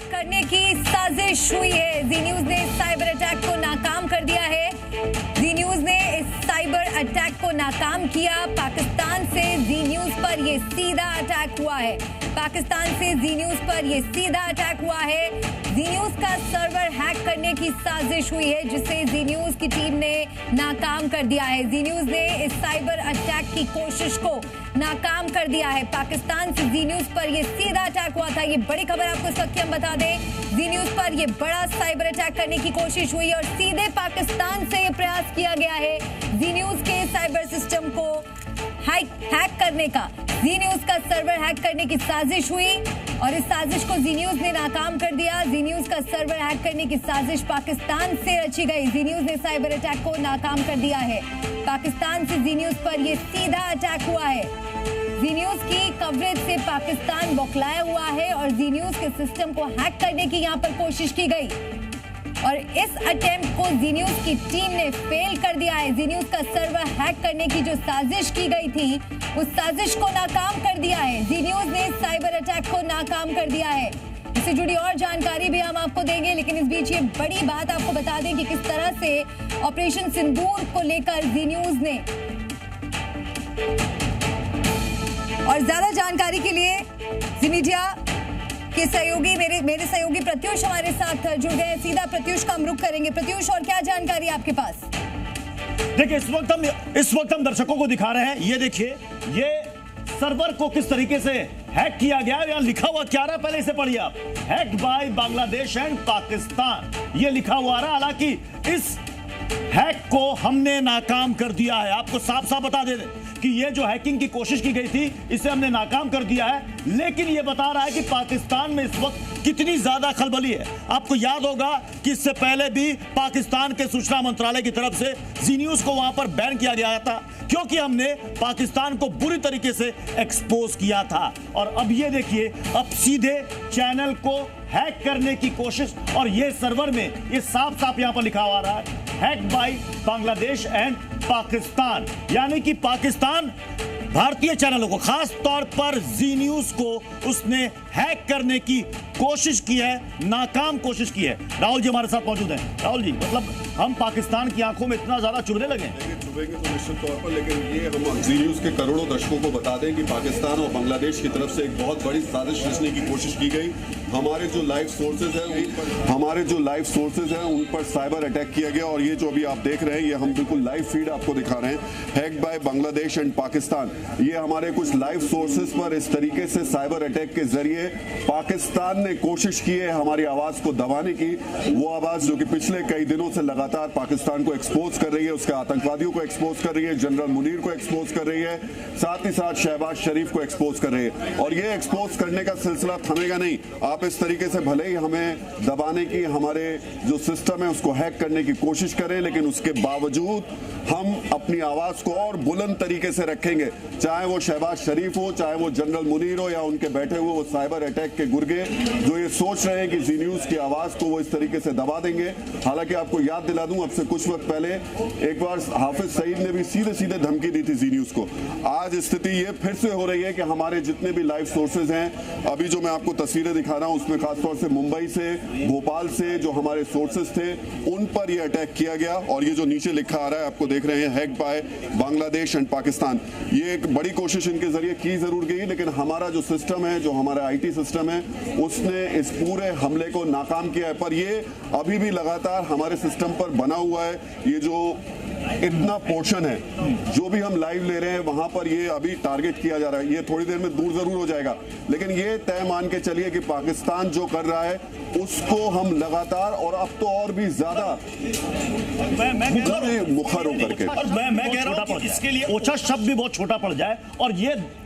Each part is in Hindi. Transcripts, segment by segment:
करने की साजिश हुई है। जी न्यूज ने साइबर अटैक को नाकाम कर दिया है। जी न्यूज ने इस साइबर अटैक को नाकाम किया। पाकिस्तान से जी न्यूज पर ये सीधा अटैक हुआ है। पाकिस्तान से जी न्यूज पर ये सीधा अटैक हुआ है। जी न्यूज का सर्वर हैक करने की साजिश हुई है, जिसे जी न्यूज की टीम ने नाकाम कर दिया है। जी न्यूज ने इस साइबर अटैक की कोशिश को नाकाम कर दिया है। पाकिस्तान से जी न्यूज पर यह सीधा अटैक हुआ था। ये बड़ी खबर आपको इस वक्त हम बता दें, जी न्यूज पर यह बड़ा साइबर अटैक करने की कोशिश हुई और सीधे पाकिस्तान से यह प्रयास किया गया है जी न्यूज के साइबर सिस्टम को हैक करने का। जी न्यूज का सर्वर हैक करने की साजिश हुई और इस साजिश को जी न्यूज ने नाकाम कर दिया। जी न्यूज का सर्वर हैक करने की साजिश पाकिस्तान से रची गई। जी न्यूज ने साइबर अटैक को नाकाम कर दिया है। पाकिस्तान से जी न्यूज पर यह सीधा अटैक हुआ है। जी न्यूज की कवरेज से पाकिस्तान बौखलाया हुआ है और जी न्यूज के सिस्टम को हैक करने की यहां पर कोशिश की गई और इस अटेम्प्ट को जी न्यूज की टीम ने फेल कर दिया है। जी न्यूज का सर्वर हैक करने की जो साजिश की गई थी, उस साजिश को नाकाम कर दिया है। जी न्यूज ने साइबर अटैक को नाकाम कर दिया है। इससे जुड़ी और जानकारी भी हम आपको देंगे, लेकिन इस बीच ये बड़ी बात आपको बता दें कि किस तरह से ऑपरेशन सिंदूर को लेकर जी न्यूज ने, और ज्यादा जानकारी के लिए जी मीडिया के सहयोगी मेरे सहयोगी प्रत्युष हमारे साथ जुड़ गए हैं। सीधा प्रत्युष का हम रुख करेंगे। प्रत्युष, और क्या जानकारी आपके पास? देखिए, इस वक्त हम दर्शकों को दिखा रहे हैं। ये देखिए, ये सर्वर को किस तरीके से हैक किया गया है। यहाँ लिखा हुआ क्या रहा है, पहले इसे पढ़िए आप। Hacked by Bangladesh and Pakistan, ये लिखा हुआ रहा। हालांकि इस हैक को हमने नाकाम कर दिया है। आपको साफ साफ बता दे कि ये जो हैकिंग की कोशिश की गई थी, इसे हमने नाकाम कर दिया है। लेकिन ये बता रहा है कि पाकिस्तान में इस वक्त कितनी ज्यादा खलबली है। आपको याद होगा कि इससे पहले भी पाकिस्तान के सूचना मंत्रालय की तरफ से जी न्यूज को वहां पर बैन किया गया था, क्योंकि हमने पाकिस्तान को बुरी तरीके से एक्सपोज किया था। और अब ये देखिए, अब सीधे चैनल को हैक करने की कोशिश, और ये सर्वर में ये साफ साफ यहां पर लिखा हुआ रहा है, hacked by Bangladesh and Pakistan. यानी कि पाकिस्तान भारतीय चैनलों को, खास तौर पर जी न्यूज को उसने हैक करने की कोशिश की है, नाकाम कोशिश की है। राहुल जी हमारे साथ मौजूद हैं। राहुल जी, मतलब हम पाकिस्तान की आंखों में इतना ज्यादा चुभने लगे? चुभेंगे तो निश्चित तौर पर, लेकिन ये हम जी न्यूज के करोड़ों दर्शकों को बता दें कि पाकिस्तान और बांग्लादेश की तरफ से एक बहुत बड़ी साजिश रचने की कोशिश की गई। हमारे जो लाइव सोर्सेज हैं उन पर साइबर अटैक किया गया और ये जो अभी आप देख रहे हैं, ये हम बिल्कुल लाइव फीड आपको दिखा रहे हैं। Hacked by Bangladesh and Pakistan, ये हमारे कुछ लाइव सोर्सेज पर इस तरीके से साइबर अटैक के जरिए पाकिस्तान ने कोशिश की है हमारी आवाज को दबाने की। वो आवाज जो कि पिछले कई दिनों से लगातार पाकिस्तान को एक्सपोज कर रही है, उसके आतंकवादियों को एक्सपोज कर रही है, जनरल मुनीर को एक्सपोज कर रही है, साथ ही साथ शहबाज शरीफ को एक्सपोज कर रही है। और ये एक्सपोज करने का सिलसिला थमेगा नहीं। आप इस तरीके से भले ही हमें दबाने की, हमारे जो सिस्टम है उसको हैक करने की कोशिश करें, लेकिन उसके बावजूद हम अपनी आवाज को और बुलंद तरीके से रखेंगे। चाहे वो शहबाज शरीफ हो, चाहे वो जनरल मुनीर हो, या उनके बैठे हुए वो साइबर अटैक के गुर्गे जो ये सोच रहे हैं कि जी न्यूज की आवाज को वो इस तरीके से दबा देंगे। हालांकि आपको याद दिला दूं, अब से कुछ वक्त पहले एक बार हाफिज सईद ने भी सीधे सीधे धमकी दी थी जी न्यूज को। आज स्थिति ये फिर से हो रही है कि हमारे जितने भी लाइव सोर्सेज हैं, अभी जो मैं आपको तस्वीरें दिखा रहा हूं, उसमें खासतौर से मुंबई से, भोपाल से जो हमारे सोर्सेज थे, उन पर यह अटैक किया गया। और ये जो नीचे लिखा आ रहा है, आपको देख रहे हैं, hacked by Bangladesh and Pakistan. ये एक बड़ी कोशिश इनके जरिए की जरूर गई, लेकिन हमारा जो सिस्टम है, जो हमारा IT सिस्टम है, उसने इस पूरे हमले को नाकाम किया है। पर ये अभी भी लगातार हमारे सिस्टम पर बना हुआ है। ये जो इतना पोर्शन है जो भी हम लाइव ले रहे हैं, वहां पर ये अभी टारगेट किया जा रहा है। ये थोड़ी देर में दूर जरूर हो जाएगा, लेकिन ये तय मान के चलिए कि पाकिस्तान जो कर रहा है उसको हम लगातार, और अब तो और भी ज्यादा मुखर होकर के, और मैं कह रहा हूं कि इसके लिए ओछा शब्द भी बहुत छोटा पड़ जाए। और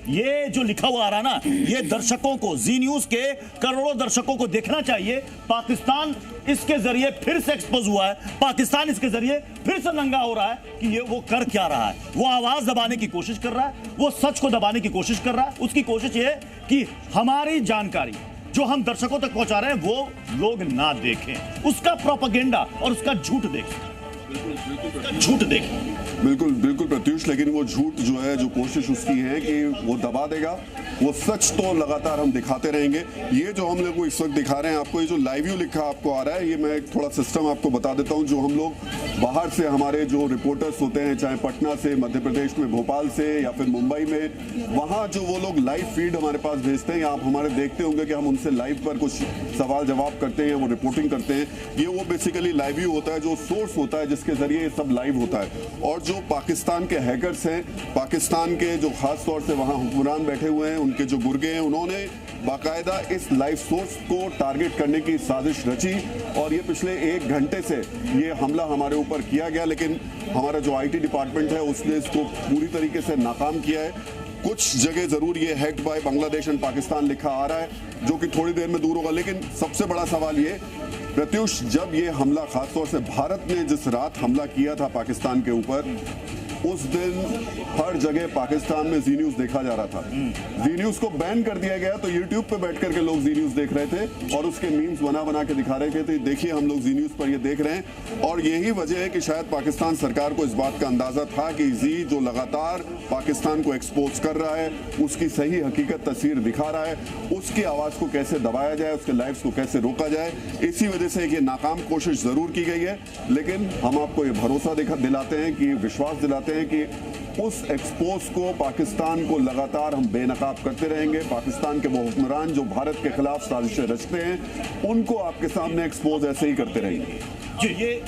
ये जो लिखा हुआ आ रहा ना, ये दर्शकों को, जी न्यूज के करोड़ों दर्शकों को देखना चाहिए। पाकिस्तान इसके जरिए फिर से एक्सपोज हुआ है, पाकिस्तान इसके जरिए फिर से नंगा हो रहा है कि ये वो कर क्या रहा है। वो आवाज दबाने की कोशिश कर रहा है, वो सच को दबाने की कोशिश कर रहा है। उसकी कोशिश ये है कि हमारी जानकारी जो हम दर्शकों तक पहुंचा रहे हैं वो लोग ना देखें, उसका प्रोपेगेंडा और उसका झूठ देखें, झूठ देखें। बिल्कुल बिल्कुल प्रत्युष, लेकिन वो झूठ जो है, जो कोशिश उसकी है कि वो दबा देगा, वो सच तो लगातार हम दिखाते रहेंगे। ये जो हम लोग इस वक्त दिखा रहे हैं आपको, ये जो लाइव व्यू लिखा आपको आ रहा है, ये मैं एक थोड़ा सिस्टम आपको बता देता हूँ। जो हम लोग बाहर से हमारे जो रिपोर्टर्स होते हैं, चाहे पटना से, मध्य प्रदेश में भोपाल से या फिर मुंबई में, वहाँ जो वो लोग लाइव फीड हमारे पास भेजते हैं, आप हमारे देखते होंगे कि हम उनसे लाइव पर कुछ सवाल जवाब करते हैं, वो रिपोर्टिंग करते हैं। ये वो बेसिकली लाइव व्यू होता है, जो सोर्स होता है जिसके जरिए ये सब लाइव होता है। और जो पाकिस्तान के हैकर्स हैं, पाकिस्तान के जो खास तौर से वहाँ हुक्मरान बैठे हुए हैं, उनके जो गुर्गे हैं, उन्होंने बाकायदा इस लाइव सोर्स को टारगेट करने की साजिश रची और ये पिछले 1 घंटे से ये हमला हमारे ऊपर किया गया। लेकिन हमारा जो IT डिपार्टमेंट है उसने इसको पूरी तरीके से नाकाम किया है। कुछ जगह जरूर ये hacked by Bangladesh and Pakistan लिखा आ रहा है, जो कि थोड़ी देर में दूर होगा। लेकिन सबसे बड़ा सवाल ये प्रत्युष, जब ये हमला खासतौर से भारत ने जिस रात हमला किया था पाकिस्तान के ऊपर, उस दिन हर जगह पाकिस्तान में जी न्यूज देखा जा रहा था। जी न्यूज को बैन कर दिया गया, तो यूट्यूब पे बैठ करके लोग जी न्यूज देख रहे थे और उसके मीम्स बना बना के दिखा रहे थे। तो देखिए, हम लोग जी न्यूज पर ये देख रहे हैं और यही वजह है कि शायद पाकिस्तान सरकार को इस बात का अंदाजा था कि जी जो लगातार पाकिस्तान को एक्सपोज कर रहा है, उसकी सही हकीकत तस्वीर दिखा रहा है, उसकी आवाज को कैसे दबाया जाए, उसके लाइव्स को कैसे रोका जाए। इसी वजह से ये नाकाम कोशिश जरूर की गई है। लेकिन हम आपको ये भरोसा दिलाते हैं, कि विश्वास दिलाते हैं कि उस एक्सपोज को, पाकिस्तान को लगातार हम बेनकाब करते रहेंगे। पाकिस्तान के वो हुक्मरान जो भारत के खिलाफ साजिशें रचते हैं, उनको आपके सामने एक्सपोज ऐसे ही करते रहेंगे। जी, ये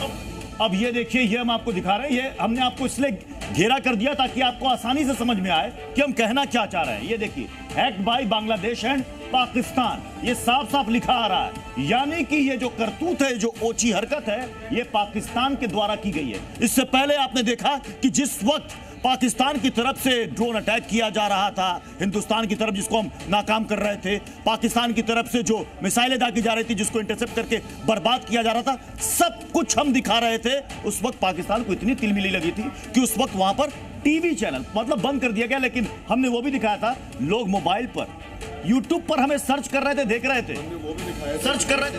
अब ये देखिए, ये हम आपको दिखा रहे हैं। ये हमने आपको इसलिए घेरा कर दिया ताकि आपको आसानी से समझ में आए कि हम कहना क्या चाह रहे हैं। ये देखिए, hacked by Bangladesh and Pakistan, ये साफ साफ लिखा आ रहा है। यानी कि ये जो करतूत है, जो ओछी हरकत है, ये पाकिस्तान के द्वारा की गई है। इससे पहले आपने देखा कि जिस वक्त पाकिस्तान की तरफ से ड्रोन अटैक किया जा रहा था, हिंदुस्तान की तरफ जिसको हम नाकाम कर रहे थे, पाकिस्तान की तरफ से जो मिसाइलें दागी जा रही थी जिसको इंटरसेप्ट करके बर्बाद किया जा रहा था, सब कुछ हम दिखा रहे थे। उस वक्त पाकिस्तान को इतनी तिलमिली लगी थी कि उस वक्त वहां पर टीवी चैनल मतलब बंद कर दिया गया। लेकिन हमने वो भी दिखाया था, लोग मोबाइल पर, यूट्यूब पर हमें सर्च कर रहे थे, देख रहे थे, सर्च कर रहे थे।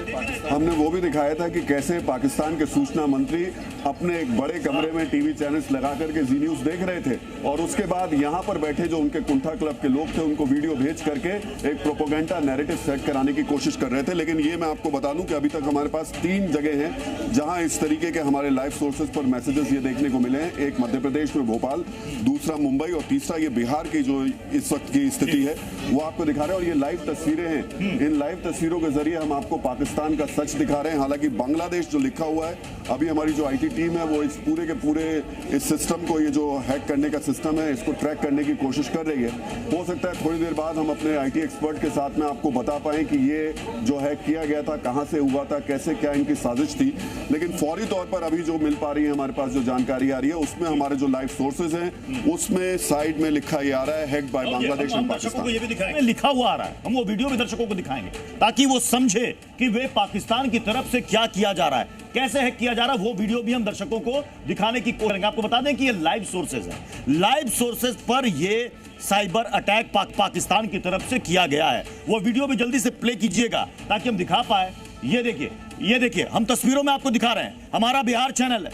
हमने वो भी दिखाया था कि कैसे पाकिस्तान के सूचना मंत्री अपने एक बड़े कमरे में टीवी चैनल्स लगा करके जी न्यूज देख रहे थे और उसके बाद यहाँ पर बैठे जो उनके कुंठा क्लब के लोग थे, उनको वीडियो भेज करके एक प्रोपोगेंडा नैरेटिव सेट कराने की कोशिश कर रहे थे। लेकिन ये मैं आपको बता दूं कि अभी तक हमारे पास 3 जगह हैं जहां इस तरीके के हमारे लाइव सोर्सेज पर मैसेजेस ये देखने को मिले हैं। एक मध्य प्रदेश में भोपाल, दूसरा मुंबई और तीसरा ये बिहार की जो इस वक्त की स्थिति है वो आपको दिखा रहे हैं। और ये लाइव तस्वीरें हैं, इन लाइव तस्वीरों के जरिए हम आपको पाकिस्तान का सच दिखा रहे हैं। हालांकि बांग्लादेश जो लिखा हुआ है, अभी हमारी जो IT टीम है वो इस पूरे के पूरे इस सिस्टम को, ये जो हैक करने का सिस्टम है, इसको ट्रैक करने की कोशिश कर रही है। हो सकता है थोड़ी देर बाद हम अपने IT एक्सपर्ट के साथ में आपको बता पाएं कि ये जो हैक किया गया था कहां से हुआ था, कैसे क्या इनकी साजिश थी। लेकिन फौरी तौर पर अभी जो मिल पा रही है हमारे पास, जो जानकारी आ रही है, उसमें हमारे जो लाइव सोर्सेज हैं उसमें साइड में लिखा ये आ रहा है, hacked by Bangladesh and Pakistan. ये भी दिखाएंगे, लिखा हुआ आ रहा है, हम वो वीडियो भी दर्शकों को दिखाएंगे ताकि वो समझे कि वे पाकिस्तान की तरफ से क्या किया जा रहा है, कैसे हैक किया जा रहा है। वो वीडियो भी हम दर्शकों को दिखाने की कोशिश करेंगे। आपको बता दें कि ये लाइव सोर्सेज है, लाइव सोर्सेज पर ये साइबर अटैक पाकिस्तान की तरफ से किया गया है। वो वीडियो भी जल्दी से प्ले कीजिएगा ताकि हम दिखा पाए। ये देखिए, ये देखिए, हम तस्वीरों में आपको दिखा रहे हैं, हमारा बिहार चैनल है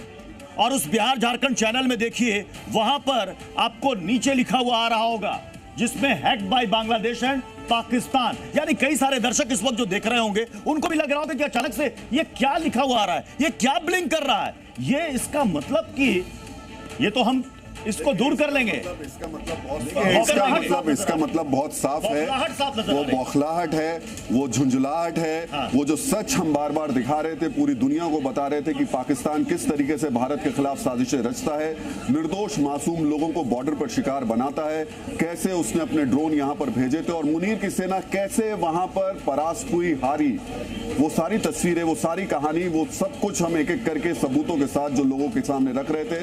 और उस बिहार झारखंड चैनल में देखिए, वहां पर आपको नीचे लिखा हुआ आ रहा होगा जिसमें hacked by Bangladesh and Pakistan. यानी कई सारे दर्शक इस वक्त जो देख रहे होंगे उनको भी लग रहा होगा कि अचानक से ये क्या लिखा हुआ आ रहा है, ये क्या ब्लिंक कर रहा है। ये इसका मतलब कि ये तो हम इसको दूर कर लेंगे। इसका मतलब बहुत साफ है, वो बौखलाहट है, वो झुंझुलाहट है। वो जो सच हम बार बार दिखा रहे थे, पूरी दुनिया को बता रहे थे कि पाकिस्तान किस तरीके से भारत के खिलाफ साजिशें रचता है, निर्दोष मासूम लोगों को बॉर्डर पर शिकार बनाता है, कैसे उसने अपने ड्रोन यहां पर भेजे थे और मुनीर की सेना कैसे वहां पर परास्त हुई, हारी। वो सारी तस्वीरें, वो सारी कहानी, वो सब कुछ हम एक एक करके सबूतों के साथ जो लोगों के सामने रख रहे थे।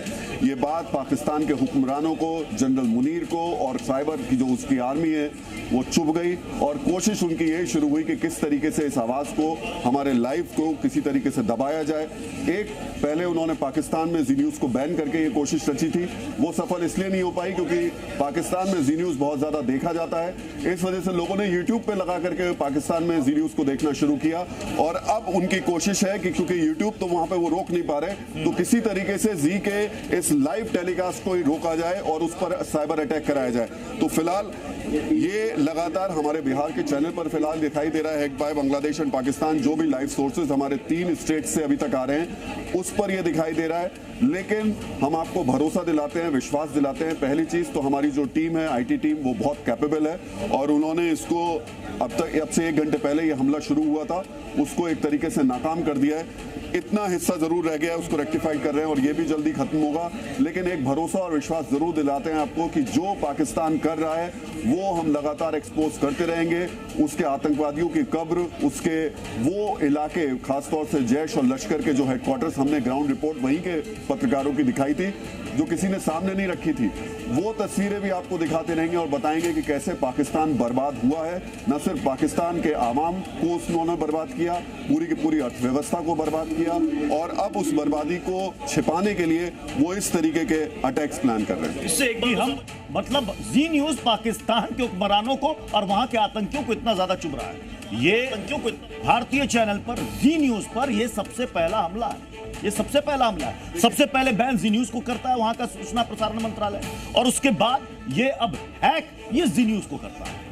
ये बात पाकिस्तान पाकिस्तान के हुक्मरानों को, जनरल मुनीर को और साइबर की जो उसकी आर्मी है वो चुप गई और कोशिश उनकी यही शुरू हुई कि किस तरीके से इस आवाज़ को, हमारे लाइव को किसी तरीके से दबाया जाए। एक पहले उन्होंने पाकिस्तान में जी न्यूज़ को बैन करके ये कोशिश रची थी, वो सफल इसलिए नहीं हो पाई क्योंकि पाकिस्तान में जी न्यूज़ बहुत ज़्यादा देखा जाता है। इस वजह से लोगों ने यूट्यूब पे लगा करके पाकिस्तान में जी न्यूज़ को देखना शुरू किया और अब उनकी कोशिश है कि क्योंकि यूट्यूब तो वहाँ पे वो रोक नहीं पा रहे, तो किसी तरीके से जी के इस लाइव टेलीकास्ट को ही रोका जाए और उस पर साइबर अटैक कराया जाए। तो फिलहाल ये लगातार हमारे बिहार के चैनल पर फिलहाल दिखाई दे रहा है। Hack by Bangladesh and Pakistan, जो भी लाइव सोर्सेज हमारे 3 स्टेट से अभी तक आ रहे हैं उस पर ये दिखाई दे रहा है। लेकिन हम आपको भरोसा दिलाते हैं, विश्वास दिलाते हैं। पहली चीज तो हमारी जो टीम है, आईटी टीम, वो बहुत कैपेबल है और उन्होंने इसको अब से 1 घंटे पहले ये हमला शुरू हुआ था, उसको एक तरीके से नाकाम कर दिया है। इतना हिस्सा जरूर रह गया है, उसको रेक्टिफाई कर रहे हैं और ये भी जल्दी खत्म होगा। लेकिन एक भरोसा और विश्वास जरूर दिलाते हैं आपको कि जो पाकिस्तान कर रहा है वो हम लगातार एक्सपोज करते रहेंगे। उसके आतंकवादियों की कब्र, उसके वो इलाके, खासतौर से जैश और लश्कर के जो हेडक्वार्टर्स, हमने ग्राउंड रिपोर्ट वहीं के पत्रकारों की दिखाई थी जो किसी ने सामने नहीं रखी थी, वो तस्वीरें भी आपको दिखाते रहेंगे और बताएंगे कि कैसे पाकिस्तान बर्बाद हुआ है। न सिर्फ पाकिस्तान के आवाम को उन्होंने बर्बाद किया, पूरी की पूरी अर्थव्यवस्था को बर्बाद किया और अब उस बर्बादी को छिपाने के लिए वो इस तरीके के अटैक्स प्लान कर रहे हैं। इससे एक भी हम मतलब जी न्यूज़ पाकिस्तान के हुक्मरानों को और वहां के आतंकियों को इतना ज्यादा चुभ रहा है। ये भारतीय चैनल पर जी न्यूज़ पर ये सबसे पहला हमला है, ये सबसे पहला हमला है। सबसे पहले बैन जी न्यूज़ को करता है वहां का सूचना प्रसारण मंत्रालय और उसके बाद ये अब हैक ये जी न्यूज़ को करता है,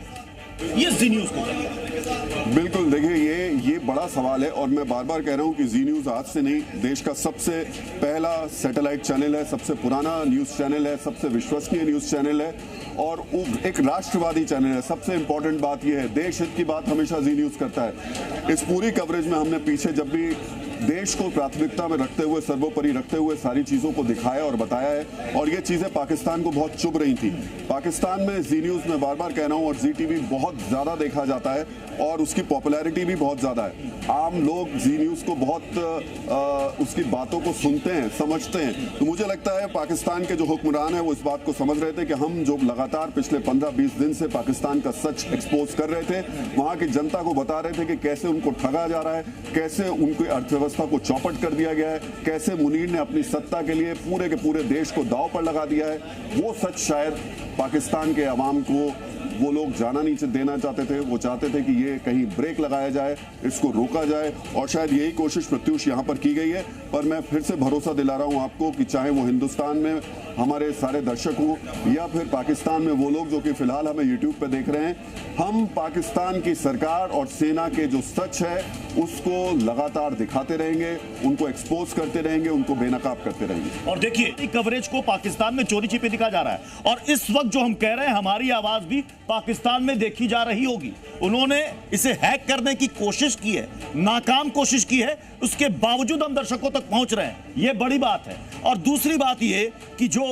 ये जी न्यूज़ को करता है। बिल्कुल, देखिए ये बड़ा सवाल है और मैं बार बार कह रहा हूं कि जी न्यूज़ आज से नहीं, देश का सबसे पहला सैटेलाइट चैनल है, सबसे पुराना न्यूज़ चैनल है, सबसे विश्वसनीय न्यूज़ चैनल है और एक राष्ट्रवादी चैनल है। सबसे इंपॉर्टेंट बात यह है, देश हित की बात हमेशा जी न्यूज़ करता है। इस पूरी कवरेज में हमने पीछे जब भी देश को प्राथमिकता में रखते हुए, सर्वोपरि रखते हुए सारी चीज़ों को दिखाया और बताया है और ये चीज़ें पाकिस्तान को बहुत चुभ रही थी। पाकिस्तान में जी न्यूज़ में बार बार कह रहा हूँ और जी टीवी बहुत ज़्यादा देखा जाता है और उसकी पॉपुलैरिटी भी बहुत ज़्यादा है। आम लोग जी न्यूज़ को बहुत उसकी बातों को सुनते हैं, समझते हैं। तो मुझे लगता है पाकिस्तान के जो हुक्मरान हैं वो इस बात को समझ रहे थे कि हम जो लगातार पिछले 15-20 दिन से पाकिस्तान का सच एक्सपोज कर रहे थे, वहाँ की जनता को बता रहे थे कि कैसे उनको ठगा जा रहा है, कैसे उनकी अर्थव्यवस्था को चौपट कर दिया गया है, कैसे मुनीर ने अपनी सत्ता के लिए पूरे के पूरे देश को दांव पर लगा दिया है। वो सच शायद पाकिस्तान के अवाम को वो लोग जाना नहीं देना चाहते थे। वो चाहते थे कि ये कहीं ब्रेक लगाया जाए, इसको रोका जाए और शायद यही कोशिश प्रत्युष यहाँ पर की गई है। पर मैं फिर से भरोसा दिला रहा हूँ आपको कि चाहे वो हिंदुस्तान में हमारे सारे दर्शक हों या फिर पाकिस्तान में वो लोग जो कि फिलहाल हमें यूट्यूब पे देख रहे हैं, हम पाकिस्तान की सरकार और सेना के जो सच है उसको लगातार दिखाते रहेंगे, उनको एक्सपोज करते रहेंगे, उनको बेनकाब करते रहेंगे। और देखिए कवरेज को पाकिस्तान में चोरी छिपे दिखा जा रहा है और इस वक्त जो हम कह रहे हैं हमारी आवाज भी पाकिस्तान में देखी जा रही होगी। उन्होंने इसे हैक करने की कोशिश की है, नाकाम कोशिश की है, उसके बावजूद हम दर्शकों तक पहुंच रहे हैं, यह बड़ी बात है। और दूसरी बात यह कि जो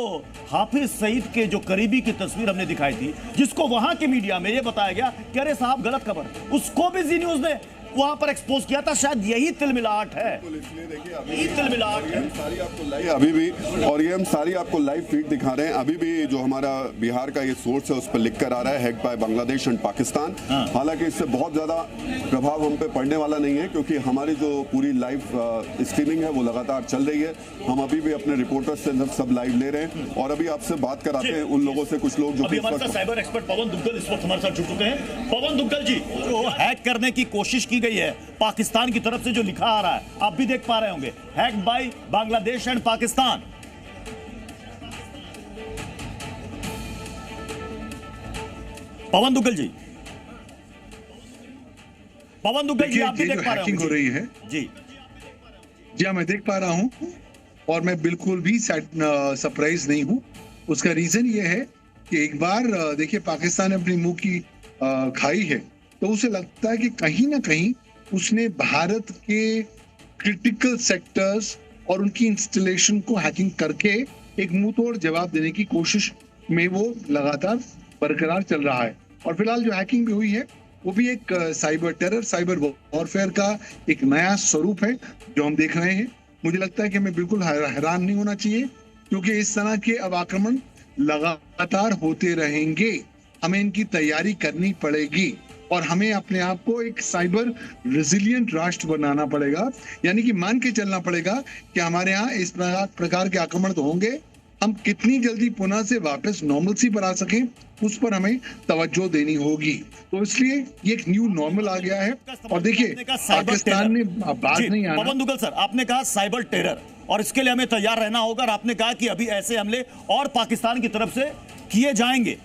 हाफिज सईद के जो करीबी की तस्वीर हमने दिखाई थी, जिसको वहां के मीडिया में यह बताया गया कि अरे साहब गलत खबर, उसको भी जी न्यूज़ ने वहां पर एक्सपोज किया था। शायद यही तिलमिलाहट है, यही तिलमिलाहट है। सारी आपको लाइव अभी भी और ये हम सारी आपको लाइव फीड दिखा रहे हैं। अभी भी जो हमारा बिहार का ये सोर्स है उस पर लिख कर आ रहा है hack by Bangladesh and Pakistan. हालांकि इससे बहुत ज्यादा प्रभाव हम पे पड़ने वाला नहीं है क्योंकि हमारी जो पूरी लाइव स्ट्रीमिंग है वो लगातार चल रही है। हम अभी भी अपने रिपोर्टर्स से सब लाइव ले रहे हैं और अभी आपसे बात कराते हैं उन लोगों से, कुछ लोग जो हमारे साथ साइबर एक्सपर्ट पवन दुग्गल इस वक्त हमारे साथ जुड़ चुके हैं। पवन दुग्गल जी, जो हैक करने की कोशिश की गई है पाकिस्तान की तरफ से जो लिखा आ रहा है, आप भी देख पा रहे होंगे, hack by Bangladesh and Pakistan. Pavan Duggal ji, Pavan Duggal ji, आप भी देख पा रहे होंगे। हो रही है जी जी हाँ, मैं देख पा रहा हूं और मैं बिल्कुल भी सरप्राइज नहीं हूं। उसका रीजन ये है कि एक बार देखिए पाकिस्तान ने अपनी मुंह की खाई है तो उसे लगता है कि कहीं ना कहीं उसने भारत के क्रिटिकल सेक्टर्स और उनकी इंस्टॉलेशन को हैकिंग करके एक मुंह तोड़ जवाब देने की कोशिश में वो लगातार बरकरार चल रहा है। और फिलहाल जो हैकिंग भी हुई है वो भी एक साइबर टेरर, साइबर वॉरफेयर का एक नया स्वरूप है जो हम देख रहे हैं। मुझे लगता है कि हमें बिल्कुल हैरान नहीं होना चाहिए क्योंकि इस तरह के अब आक्रमण लगातार होते रहेंगे। हमें इनकी तैयारी करनी पड़ेगी और हमें अपने आप को एक साइबर रेजिलिएंट राष्ट्र बनाना पड़ेगा, यानी कि मान के चलना पड़ेगा कि हमारे यहाँ इस प्रकार के आक्रमण तो होंगे, हम कितनी जल्दी पुनः से वापस नॉर्मलसी पर आ सकें उस पर हमें तवज्जो देनी होगी। तो इसलिए ये एक न्यू नॉर्मल आ गया है। और देखिए पाकिस्तान ने बात नहीं आना। पवन दुग्गल सर, आपने कहा साइबर टेरर और इसके लिए हमें तैयार रहना होगा, और आपने कहा कि अभी ऐसे हमले और पाकिस्तान की तरफ से किए जाएंगे।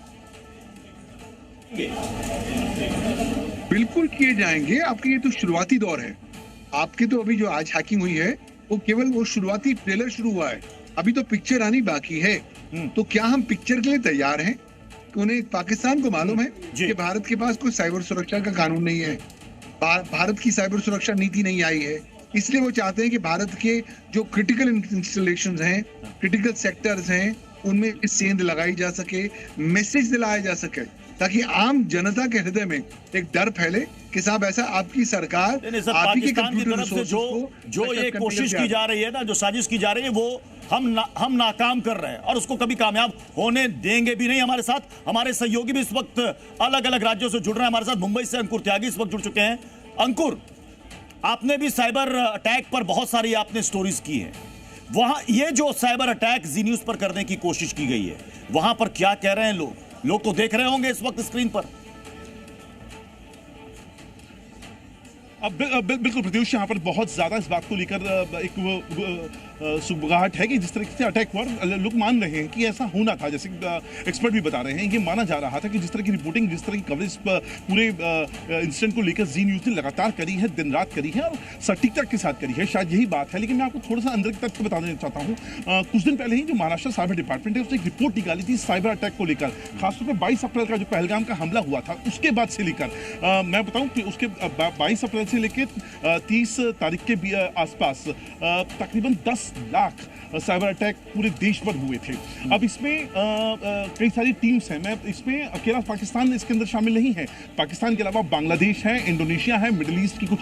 बिल्कुल किए जाएंगे। आपके ये तो शुरुआती दौर है। आपके तो अभी जो आज हैकिंग हुई है वो केवल वो शुरुआती ट्रेलर शुरू हुआ है, अभी तो पिक्चर आनी बाकी है। तो क्या हम पिक्चर के लिए तैयार हैं? उन्हें पाकिस्तान को मालूम है कि भारत के पास कोई साइबर सुरक्षा का कानून नहीं है, भारत की साइबर सुरक्षा नीति नहीं आई है, इसलिए वो चाहते हैं कि भारत के जो क्रिटिकल इंस्टॉलेशंस हैं, क्रिटिकल सेक्टर्स हैं, उनमें सेंध लगाई जा सके, मैसेज दिलाया जा सके, ताकि आम जनता के हृदय में एक डर फैले कि साहब ऐसा आपकी सरकार आप ही के कंप्यूटर रिसोर्सेज को जो ये कोशिश की जा रही है ना, जो साजिश की जा रही है, वो हम नाकाम कर रहे हैं और उसको कभी कामयाब होने देंगे भी नहीं। हमारे साथ हमारे सहयोगी भी इस वक्त अलग अलग राज्यों से जुड़ रहे हैं। हमारे साथ मुंबई से अंकुर त्यागी इस वक्त जुड़ चुके हैं। अंकुर, आपने भी साइबर अटैक पर बहुत सारी आपने स्टोरीज की है। वहां ये जो साइबर अटैक जी न्यूज पर करने की कोशिश की गई है, वहां पर क्या कह रहे हैं लोग तो देख रहे होंगे इस वक्त स्क्रीन पर। अब बिल्कुल प्रत्युष, यहाँ पर बहुत ज्यादा इस बात को लेकर एक सुबगाहट है कि जिस तरीके से अटैक हुआ, लोग मान रहे हैं कि ऐसा होना था। जैसे एक्सपर्ट भी बता रहे हैं, ये माना जा रहा था कि जिस तरह की रिपोर्टिंग, जिस तरह की कवरेज पूरे इंसिडेंट को लेकर जी न्यूज ने लगातार करी है, दिन रात करी है और सटीकता के साथ करी है, शायद यही बात है। लेकिन मैं आपको थोड़ा सा अंदर की तथ्य बता देना चाहता हूँ। कुछ दिन पहले ही जो महाराष्ट्र साइबर डिपार्टमेंट है, उसने एक रिपोर्ट निकाली थी साइबर अटैक को लेकर, खासतौर पर 22 अप्रैल का जो पहलगाम का हमला हुआ था उसके बाद से लेकर। मैं बताऊँ कि उसके 22 अप्रैल से लेकर 30 तारीख के आसपास तकरीबन 10 लाख साइबर अटैक पूरे देश पर हुए थे। अब इसमें कई सारी टीम्स हैं। मैं इसमें अकेला पाकिस्तान इसके अंदर शामिल नहीं है। पाकिस्तान के अलावा बांग्लादेश है, इंडोनेशिया है, मिडिल ईस्ट की कुछ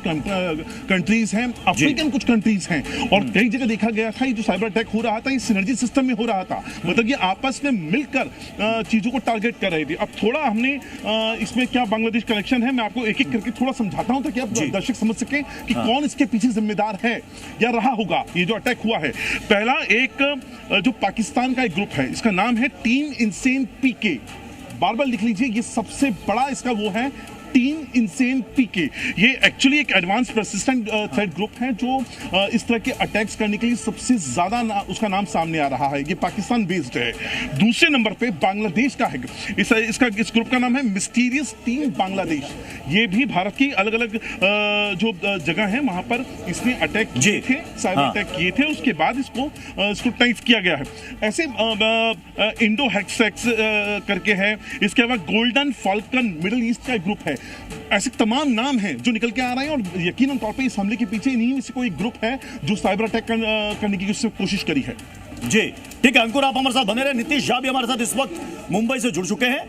कंट्रीज हैं, अफ्रीकन कुछ कंट्रीज हैं, और कई जगह देखा गया था ये जो साइबर अटैक हो रहा था, ये सिनर्जी सिस्टम में हो रहा था। मतलब ये आपस में मिलकर चीजों को टारगेट कर रहे थे। अब थोड़ा हमने इसमें क्या बांग्लादेश कनेक्शन है, मैं आपको एक एक करके थोड़ा समझाता हूं ताकि आप दर्शक समझ सकें कि कौन इसके पीछे जिम्मेदार है या रहा होगा ये जो अटैक हुआ है। पहला एक जो पाकिस्तान का एक ग्रुप है, इसका नाम है टीम इंसेन पीके। बार बार लिख लीजिए, ये सबसे बड़ा इसका वो है, टीम इंसेन पीके। ये एक्चुअली एक एडवांस परसिस्टेंट थ्रेट ग्रुप है जो इस तरह के अटैक्स करने के लिए सबसे ज्यादा उसका नाम सामने आ रहा है। ये पाकिस्तान बेस्ड है। दूसरे नंबर पे बांग्लादेश का है। इस ग्रुप का नाम है मिस्टीरियस टीम बांग्लादेश। ये भी भारत की अलग अलग जो जगह है वहां पर इसने अटैक किए थे, साइबर अटैक किए थे। उसके बाद इसको स्क्रूटनाइज किया गया है। ऐसे इंडो हेक्सेक्स करके है। इसके अलावा गोल्डन फाल्कन मिडिल ईस्ट का ग्रुप है। ऐसे तमाम नाम हैं जो निकल के आ रहे हैं और यकीनन तौर पे इस हमले के पीछे इन्हीं में से कोई ग्रुप है जो साइबर अटैक करने की कोशिश करी है। जी ठीक है अंकुर, आप हमारे साथ बने रहे। नीतीश झा भी हमारे साथ इस वक्त मुंबई से जुड़ चुके हैं।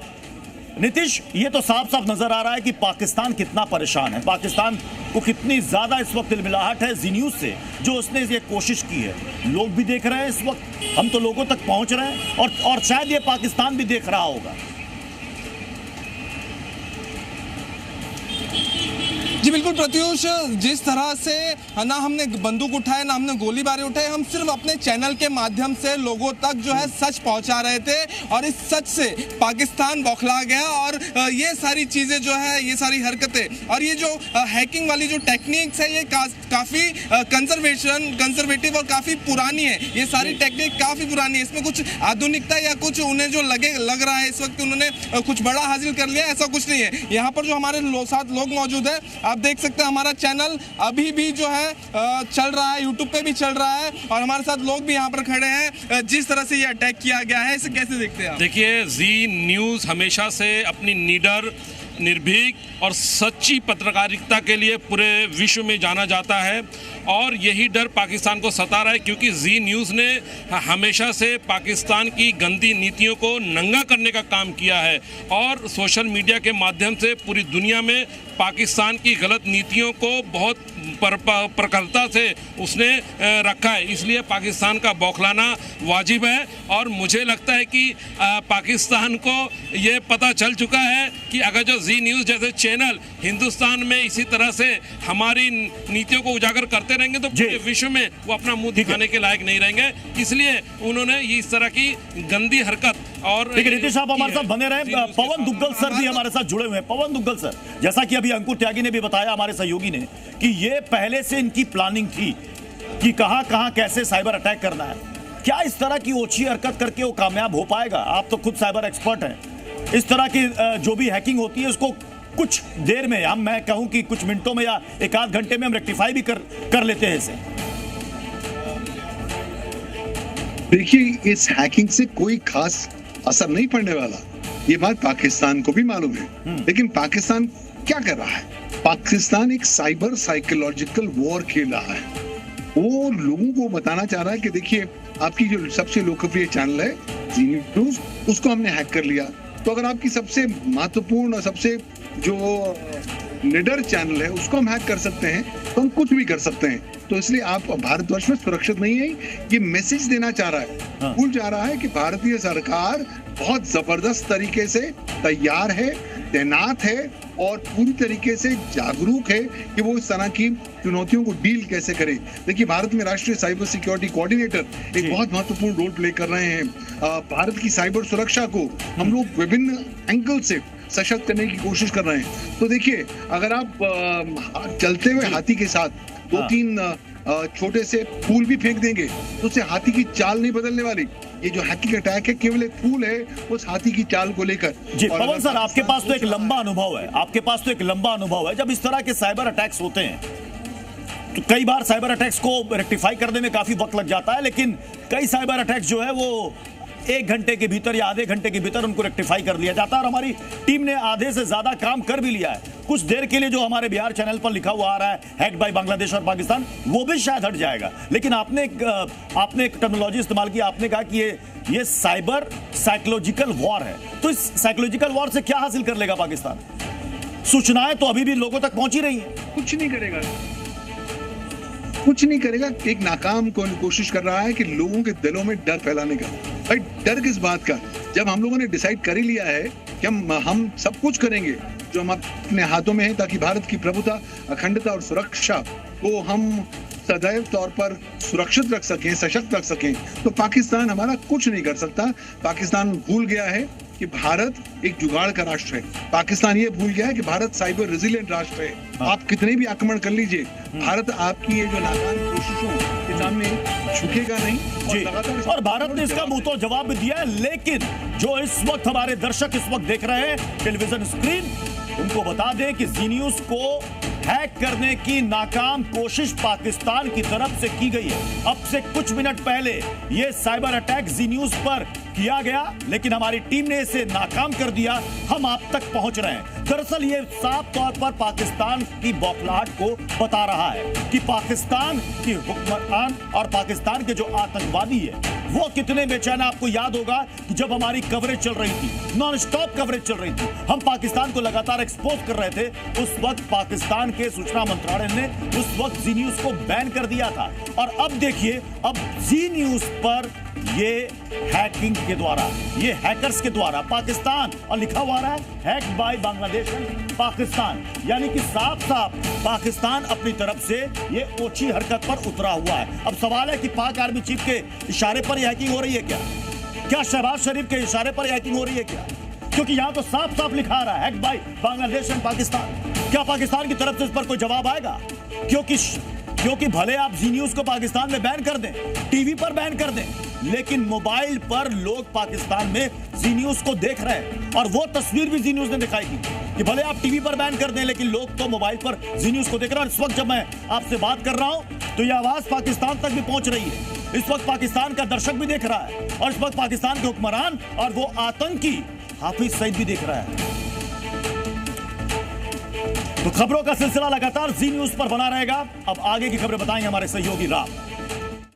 नीतीश, ये तो साफ साफ नजर आ रहा है कि पाकिस्तान कितना परेशान है, पाकिस्तान को कितनी ज्यादा इस वक्त तिलमिलाहट है जी न्यूज से जो उसने ये कोशिश की है। लोग भी देख रहे हैं इस वक्त, हम तो लोगों तक पहुंच रहे हैं और शायद ये पाकिस्तान भी देख रहा होगा। जी बिल्कुल प्रत्युष, जिस तरह से ना हमने बंदूक उठाए ना हमने गोलीबारी उठाए, हम सिर्फ अपने चैनल के माध्यम से लोगों तक जो है सच पहुंचा रहे थे और इस सच से पाकिस्तान बौखला गया। और ये सारी चीजें जो है, ये सारी हरकतें और ये जो हैकिंग वाली जो टेक्निक्स है, ये काफी कंजर्वेटिव और काफी पुरानी है। ये सारी टेक्निक काफी पुरानी है, इसमें कुछ आधुनिकता या कुछ उन्हें जो लग रहा है इस वक्त उन्होंने कुछ बड़ा हासिल कर लिया, ऐसा कुछ नहीं है। यहाँ पर जो हमारे साथ लोग मौजूद है, आप देख सकते हैं हमारा चैनल अभी भी जो है चल रहा है, यूट्यूब पे भी चल रहा है और हमारे साथ लोग भी यहाँ पर खड़े हैं। जिस तरह से ये अटैक किया गया है, इसे कैसे देखते हैं आप? देखिए, जी न्यूज़ हमेशा से अपनी निडर, निर्भीक और सच्ची पत्रकारिता के लिए पूरे विश्व में जाना जाता है और यही डर पाकिस्तान को सता रहा है, क्योंकि जी न्यूज़ ने हमेशा से पाकिस्तान की गंदी नीतियों को नंगा करने का काम किया है और सोशल मीडिया के माध्यम से पूरी दुनिया में पाकिस्तान की गलत नीतियों को बहुत प्रखरता से उसने रखा है। इसलिए पाकिस्तान का बौखलाना वाजिब है और मुझे लगता है कि पाकिस्तान को ये पता चल चुका है कि अगर जो जी न्यूज़ जैसे चैनल हिंदुस्तान में इसी तरह से हमारी नीतियों को उजागर करते रहेंगे तो पूरे विश्व में वो अपना मुंह दिखाने के लायक नहीं रहेंगे। इसलिए उन्होंने इस तरह की गंदी हरकत और नीतीश आप हमारे साथ बने रहे। पवन दुग्गल सर भी हमारे साथ जुड़े हुए हैं। पवन दुग्गल सर, जैसा कि अभी अंकुर त्यागी ने भी बताया हमारे सहयोगी ने कि ये पहले से इनकी प्लानिंग थी कि कहां कहां कैसे साइबर अटैक करना है। क्या इस तरह की ओछी हरकत करके वो कामयाब हो पाएगा? आप तो खुद साइबर एक्सपर्ट हैं। इस तरह की जो भी हैकिंग होती है उसको कुछ देर में, मैं कहूं कि कुछ मिनटों में या एक आध घंटे में हम रेक्टिफाई भी कर लेते हैं इसे। देखिए, इस हैकिंग से कोई खास असर नहीं पड़ने वाला, ये बात पाकिस्तान को भी मालूम है। लेकिन पाकिस्तान क्या कर रहा है? पाकिस्तान एक साइबर साइकोलॉजिकल वॉर खेल रहा है। वो लोगों को बताना चाह रहा है कि देखिए, आपकी जो सबसे लोकप्रिय चैनल है जी न्यूज़, उसको हमने हैक कर लिया। तो अगर आपकी सबसे महत्वपूर्ण और सबसे जो निडर चैनल है उसको हम हैक कर सकते हैं तो हम कुछ भी कर सकते हैं। तो इसलिए आप भारतवर्ष में सुरक्षित नहीं है, ये मैसेज देना चाह रहा है। भूल जा रहा है कि भारतीय सरकार बहुत जबरदस्त तरीके से तैयार है, तैनात है और पूरी तरीके से जागरूक है कि वो इस तरह की चुनौतियों को डील कैसे करे। देखिए, भारत में राष्ट्रीय साइबर सिक्योरिटी कोऑर्डिनेटर एक बहुत महत्वपूर्ण रोल प्ले कर रहे हैं। भारत की साइबर सुरक्षा को हम लोग विभिन्न एंगल से सशक्त करने की कोशिश कर रहे हैं। तो देखिए, अगर आप चलते हुए हाथी के साथ दो तीन छोटे से फूल भी फेंक देंगे तो उससे हाथी की चाल नहीं बदलने वाली। ये जो हैकिंग अटैक है केवल एक फूल है उस हाथी की चाल को लेकर। जी पवन सर, आपके पास तो एक लंबा अनुभव है। जब इस तरह के साइबर अटैक्स होते हैं तो कई बार साइबर अटैक्स को रेक्टिफाई करने में काफी वक्त लग जाता है, लेकिन कई साइबर अटैक्स जो है वो 1 घंटे के भीतर या आधे घंटे के भीतर उनको रेक्टिफाई कर लिया जाता है। और हमारी टीम ने आधे से ज्यादा काम कर भी लिया है। कुछ देर के लिए जो हमारे बिहार चैनल पर लिखा हुआ आ रहा है हैक्ड बाय बांग्लादेश और पाकिस्तान, वो भी शायद हट जाएगा। लेकिन आपने एक टर्मिनोलॉजी इस्तेमाल की, आपने कहा कि ये साइबर साइकोलॉजिकल वॉर है। तो इस साइकोलॉजिकल वॉर से क्या हासिल कर लेगा पाकिस्तान? सूचनाएं तो अभी भी लोगों तक पहुंची रही हैं। कुछ नहीं करेगा। एक नाकाम कोशिश कर रहा है कि लोगों के दिलों में डर फैलाने का। भाई, डर किस बात का? जब हम लोगों ने डिसाइड कर ही लिया है कि हम सब कुछ करेंगे जो हम अपने हाथों में है ताकि भारत की प्रभुता, अखंडता और सुरक्षा को हम सदैव तौर पर सुरक्षित रख सकें, सशक्त रख सकें, तो पाकिस्तान हमारा कुछ नहीं कर सकता। पाकिस्तान भूल गया है कि भारत एक जुगाड़ का राष्ट्र है। पाकिस्तान ये भूल गया है कि भारत साइबर रेजिलिएंट राष्ट्र है। आप कितने भी आक्रमण कर लीजिए, भारत आपकी ये जो नाकाम कोशिशों के सामने झुकेगा नहीं। और भारत ने इसका मुंह तोड़ जवाब भी दिया है। लेकिन जो इस वक्त हमारे दर्शक इस वक्त देख रहे हैं टेलीविजन स्क्रीन, उनको बता दें कि जी न्यूज़ को हैक करने की नाकाम कोशिश पाकिस्तान की तरफ से की गई है। अब से कुछ मिनट पहले यह साइबर अटैक जी न्यूज़ पर किया गया, लेकिन हमारी टीम ने इसे नाकाम कर दिया। हम आप तक पहुंच रहे हैं। दरअसल ये साफ तौर पर पाकिस्तान की बौखलाहट को बता रहा है कि पाकिस्तान की हुक्मरान और पाकिस्तान के जो आतंकवादी है वो कितने बेचैन। आपको याद होगा कि जब हमारी कवरेज चल रही थी, नॉन स्टॉप कवरेज चल रही थी, हम पाकिस्तान को लगातार एक्सपोज कर रहे थे, उस वक्त पाकिस्तान के सूचना मंत्रालय ने उस वक्त जी न्यूज़ को बैन कर दिया था। और अब देखिए, अब जी न्यूज़ पर ये हैकिंग के द्वारा, ये हैकर्स के द्वारा पाकिस्तान, और लिखा हुआ रहा है hacked by Bangladesh and Pakistan, यानी कि साफ साफ पाकिस्तान अपनी तरफ से ये ओछी हरकत पर उतरा हुआ है। अब सवाल है कि पाक आर्मी चीफ के इशारे पर हैकिंग हो रही है क्या शहबाज शरीफ के इशारे पर हैकिंग हो रही है क्या? क्योंकि यहां तो साफ साफ लिखा रहा है hacked by Bangladesh and Pakistan. क्या पाकिस्तान की तरफ से इस पर कोई जवाब आएगा? क्योंकि भले आप जी न्यूज़ को पाकिस्तान में बैन कर दें, टीवी पर बैन कर दें, लेकिन मोबाइल पर लोग पाकिस्तान में जी न्यूज़ को देख रहे हैं। और वो तस्वीर भी जी न्यूज़ ने दिखाई थी कि भले आप टीवी पर बैन कर दें, लेकिन लोग तो मोबाइल पर जी न्यूज़ को देख रहे हैं। इस वक्त जब मैं आपसे बात कर रहा हूं तो ये आवाज पाकिस्तान तक भी पहुंच रही है। इस वक्त पाकिस्तान का दर्शक भी देख रहा है और इस वक्त पाकिस्तान के हुक्मरान और वो आतंकी हाफिज सईद भी देख रहा है। तो खबरों का सिलसिला लगातार जी न्यूज़ पर बना रहेगा। अब आगे की खबरें बताएंगे हमारे सहयोगी राव।